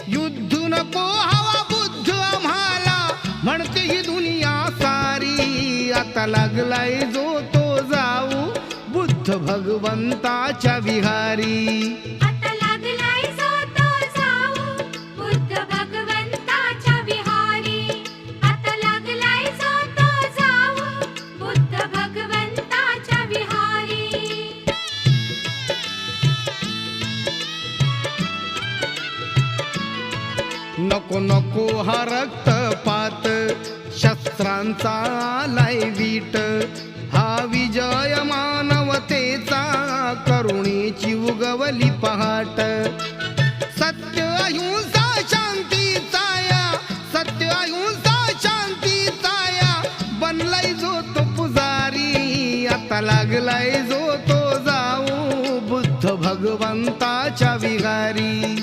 युद्ध नको हवा बुद्ध आम्हाला म्हणते ही दुनिया सारी. आता लागलाय जो तो जाऊ बुद्ध भगवंताच्या विहारी. आता लागलाय जो तो जाऊ बुद्ध भगवंताच्या विहारी. आता लागलाय जो तो जाऊ बुद्ध भगवंताच्या विहारी. नको नको हा रक्तपात शस्त्रांचा आलाय वीट. हा विजय मानवतेचा करुणेची उगवली पहाट. सत्य अहिंसा शांतीचा या सत्य अहिंसा शांतीचा या बनलाय जो तो पुजारी. आता लागलाय जो तो जाऊ बुद्ध भगवंताच्या विहारी.